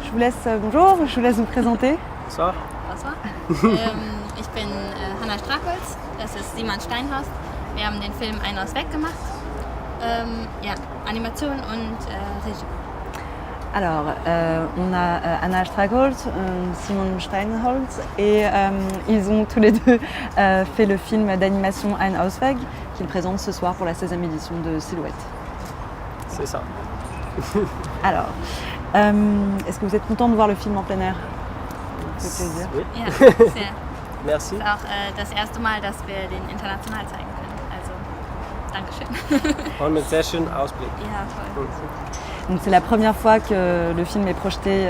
je vous laisse, bonjour, je vous laisse vous présenter. Bonsoir. Bonsoir. Ich bin Hanna Strachholz, das ist Simon Steinhorst. Wir haben den Film Ein aus Weg gemacht. Animation und Regie. Alors, on a Hanna Strachholz, Simon Steinholz et ils ont tous les deux fait le film d'animation Ein Ausweg qu'ils présentent ce soir pour la 16e édition de Silhouette. C'est ça. Alors, est-ce que vous êtes content de voir le film en plein air? Ça fait plaisir. Oui. Ja, sehr. Merci. Das ist auch das erste Mal, dass wir den international zeigen können. Also, Dankeschön. Und mit sehr schönem Ausblick. Ja, toll. Donc c'est la première fois que le film est projeté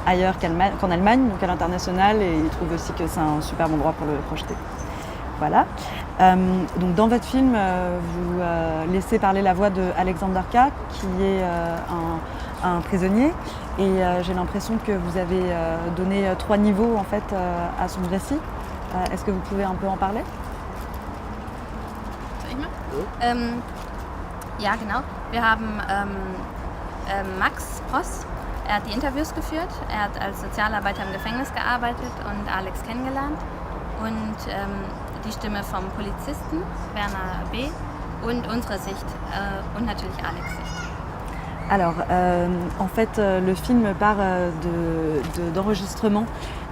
ailleurs qu'en Allemagne, donc à l'international, et ils trouvent aussi que c'est un super endroit pour le projeter. Voilà. Donc dans votre film, vous laissez parler la voix de Alexander K, qui est un prisonnier, et j'ai l'impression que vous avez donné 3 niveaux en fait à son récit. Est-ce que vous pouvez un peu en parler? Soll ich mal? Ja, genau. Wir haben Max Pross, er hat die Interviews geführt, er hat als Sozialarbeiter im Gefängnis gearbeitet und Alex kennengelernt. Und die Stimme vom Polizisten, Werner B. und unsere Sicht und natürlich Alex' Sicht. Alors, en fait, le film part d'enregistrement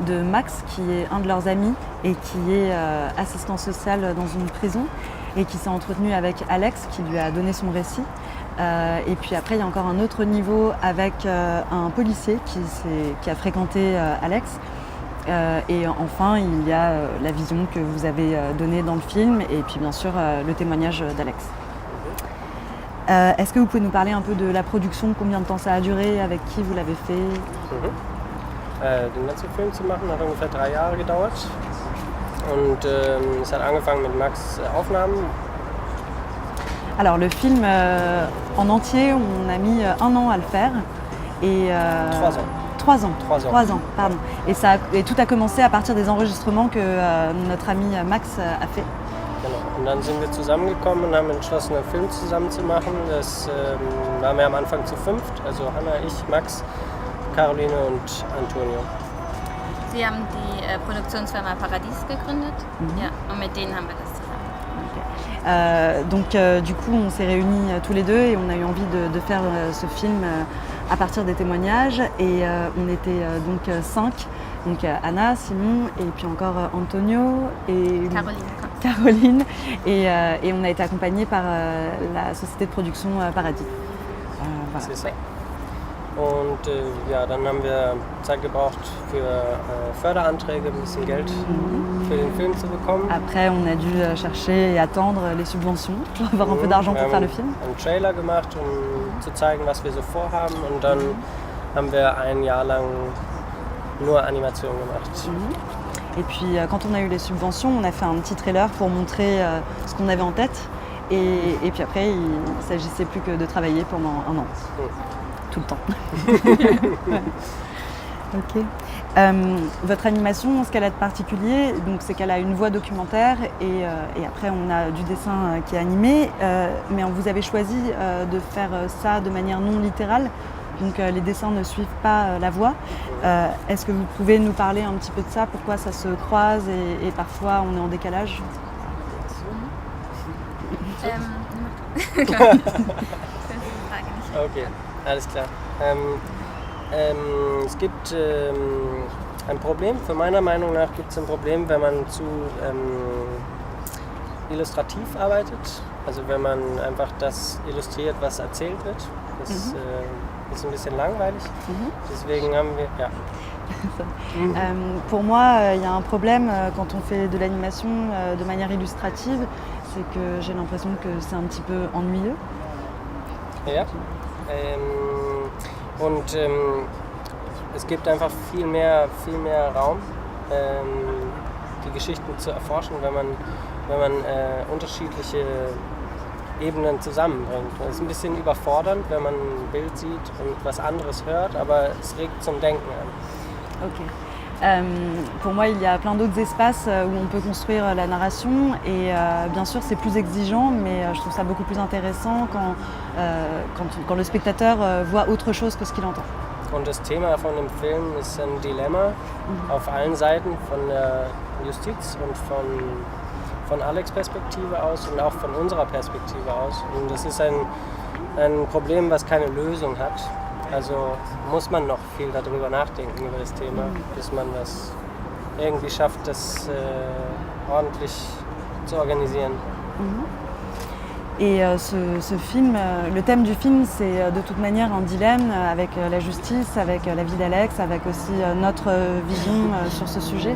de Max, qui est un de leurs amis et qui est assistant social dans une prison et qui s'est entretenu avec Alex, qui lui a donné son récit. Et puis après, il y a encore un autre niveau avec un policier qui a fréquenté Alex. Et enfin, il y a la vision que vous avez donnée dans le film et puis bien sûr le témoignage d'Alex. Est-ce que vous pouvez nous parler un peu de la production, combien de temps ça a duré, avec qui vous l'avez fait? Den ganzen Film zu machen hat ungefähr 3 Jahre gedauert. Und es hat angefangen mit Max Aufnahmen. Alors le film en entier, on a mis 1 an à le faire. Et, 3 ans. 3 ans. 3 ans. Pardon. Et tout a commencé à partir des enregistrements que notre ami Max a fait. Genau. Und dann sind wir zusammengekommen und haben entschlossen, einen Film zusammen zu machen. Das waren wir am Anfang zu 5, also Hanna, ich, Max, Caroline und Antonio. Sie haben die Produktionsfirma Paradies gegründet, ja, und mit denen haben wir das zusammen. Donc du coup, on s'est réunis tous les deux et on a eu envie de faire ce film à partir des témoignages. Et on était donc 5, donc Hanna, Simon et puis encore Antonio et Caroline. Et on a été accompagnés par la société de production Paradis. Voilà. C'est ça. Und dann haben wir Zeit gebraucht für Förderanträge, ein bisschen Geld für den Film zu bekommen. Après, on a dû chercher et attendre les subventions pour avoir un peu d'argent pour faire le film. Einen Trailer gemacht, um zu zeigen, was wir so vorhaben. Und dann haben wir 1 Jahr lang nur Animation gemacht. Et puis, quand on a eu les subventions, on a fait un petit trailer pour montrer ce qu'on avait en tête. Et puis après, il ne s'agissait plus que de travailler pendant 1 an. Tout le temps. Ouais. Ok. Votre animation, ce qu'elle a de particulier, c'est qu'elle a une voix documentaire et après on a du dessin qui est animé, mais vous avez choisi de faire ça de manière non littérale, donc les dessins ne suivent pas la voix. Est-ce que vous pouvez nous parler un petit peu de ça, pourquoi ça se croise et parfois on est en décalage? Okay, alles klar. Es gibt ein Problem, für meiner Meinung nach gibt es ein Problem, wenn man zu illustrativ arbeitet. Also wenn man einfach das illustriert, was erzählt wird. Das ist ein bisschen langweilig. Deswegen haben wir... Ja. Pour moi, il y a un problème quand on fait de l'animation de manière illustrative, c'est que j'ai l'impression que c'est un petit peu ennuyeux. Ja. Und es gibt einfach viel mehr Raum, die Geschichten zu erforschen, wenn man unterschiedliche Ebenen zusammenbringt. Es ist ein bisschen überfordernd, wenn man ein Bild sieht und was anderes hört, aber es regt zum Denken an. Ok. Pour moi, il y a plein d'autres espaces où on peut construire la narration et bien sûr c'est plus exigeant, mais je trouve ça beaucoup plus intéressant quand le spectateur voit autre chose que ce qu'il entend. Und das Thema von dem Film ist ein Dilemma auf allen Seiten, von der Justiz und von Alex' Perspektive aus und auch von unserer Perspektive aus. Und das ist ein Problem, was keine Lösung hat. Also muss man noch viel darüber nachdenken, über das Thema, bis man das irgendwie schafft, das ordentlich zu organisieren. Et ce film, le thème du film, c'est de toute manière un dilemme avec la justice, avec la vie d'Alex, avec aussi notre vision sur ce sujet.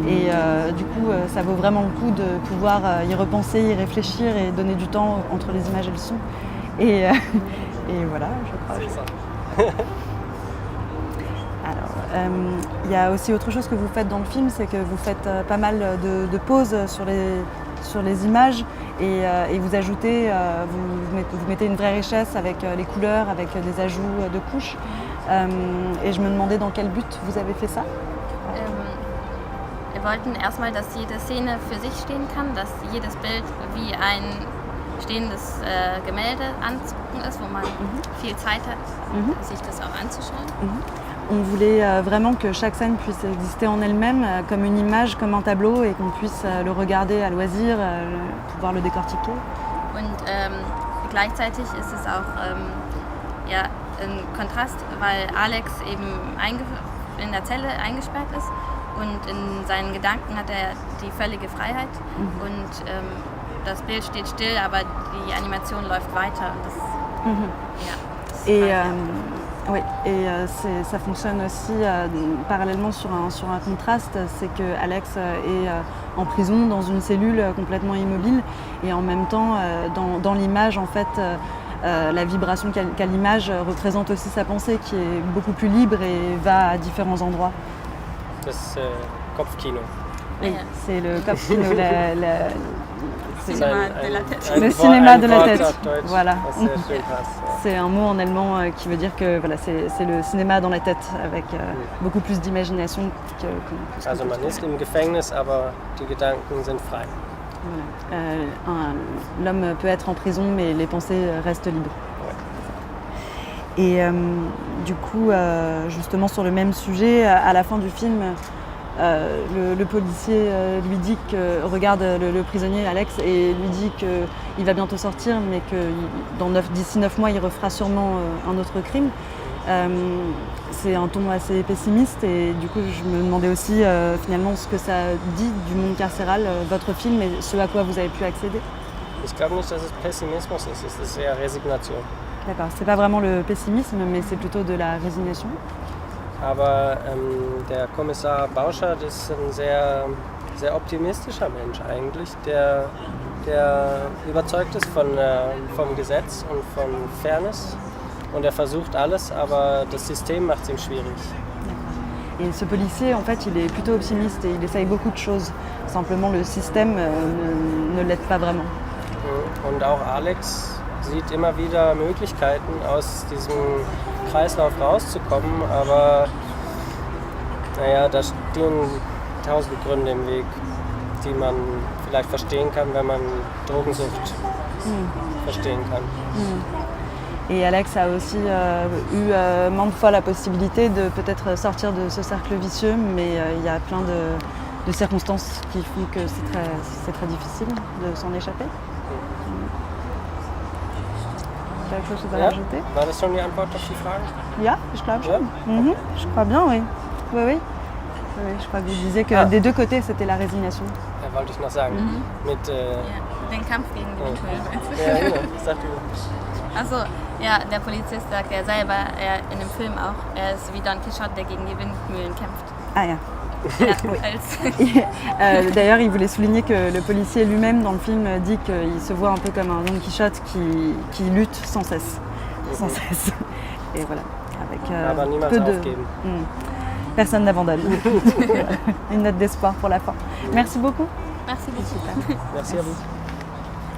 Et du coup, ça vaut vraiment le coup de pouvoir y repenser, y réfléchir et donner du temps entre les images et le son. Et voilà, je crois. C'est ça. Alors, il y a aussi autre chose que vous faites dans le film, c'est que vous faites pas mal de pauses sur les images et vous ajoutez, vous mettez une vraie richesse avec les couleurs, avec des ajouts de couches. Et je me demandais dans quel but vous avez fait ça. Wir wollten erstmal, dass jede Szene für sich stehen kann, dass jedes Bild wie ein stehendes Gemälde anzugucken ist, wo man viel Zeit hat, sich das auch anzuschauen. On voulait vraiment que chaque scène puisse exister en elle-même, comme une image, comme un tableau, et qu'on puisse le regarder à loisir, pouvoir le décortiquer. Und gleichzeitig ist es auch ein Kontrast, weil Alex eben in der Zelle eingesperrt ist und in seinen Gedanken hat er die völlige Freiheit und das Bild steht still, aber die Animation läuft weiter. Oui, et ça fonctionne aussi parallèlement sur un contraste, c'est que Alex est en prison dans une cellule complètement immobile et en même temps dans l'image en fait la vibration qu'a l'image représente aussi sa pensée qui est beaucoup plus libre et va à différents endroits. Das Kopfkino. Oui, c'est le Kopfkino, Le cinéma de la tête. Voilà. Das ist sehr schön passt. C'est un mot en allemand qui veut dire que voilà, c'est le cinéma dans la tête avec beaucoup plus d'imagination que Also man ist im Gefängnis, aber die Gedanken sind frei. Voilà. L'homme peut être en prison, mais les pensées restent libres. Et du coup, justement sur le même sujet, à la fin du film, le policier lui dit que regarde le prisonnier Alex et lui dit qu'il va bientôt sortir, mais que d'ici 9 mois il refera sûrement un autre crime. C'est un ton assez pessimiste et du coup je me demandais aussi finalement ce que ça dit du monde carcéral, votre film et ce à quoi vous avez pu accéder. Ich glaube nicht, dass es Pessimismus ist, es ist eher Resignation. D'accord, c'est pas vraiment le pessimisme, mais c'est plutôt de la résignation. Aber der Kommissar Bauschert ist ein sehr, sehr optimistischer Mensch eigentlich, der überzeugt ist vom Gesetz und von Fairness. Und er versucht alles, aber das System macht es ihm schwierig. Et ce policier, en fait, il est plutôt optimiste et il essaye beaucoup de choses. Simplement, le système ne l'aide pas vraiment. Und auch Alex sieht immer wieder Möglichkeiten, aus diesem Kreislauf rauszukommen, aber naja, da stehen 1000 Gründe im Weg, die man vielleicht verstehen kann, wenn man Drogensucht verstehen kann. Et Alex a aussi eu maintes fois la possibilité de peut-être sortir de ce cercle vicieux, mais il y a plein de circonstances qui font que c'est très difficile de s'en échapper. Quelque chose à rajouter? War das schon die Antwort auf die Frage? Ja, je crois bien. Ja? Je crois bien, oui. Oui. Je crois que vous disiez que des deux côtés, c'était la résignation. Ja, wollte ich noch sagen. Mit, den Kampf gegen den Müll. Ja, genau. Sag du. Achso, ja, der Polizist sagt ja selber, in dem Film auch, er ist wie Don Quixote, der gegen die Windmühlen kämpft. Ah ja. Ja, D'ailleurs, il voulait souligner que le policier lui-même dans le film dit qu'il se voit un peu comme un Don Quichotte qui lutte sans cesse. Sans cesse. Et voilà, avec peu de... Personne n'abandonne. Une note d'espoir pour la fin. Merci beaucoup. merci beaucoup. Merci à vous.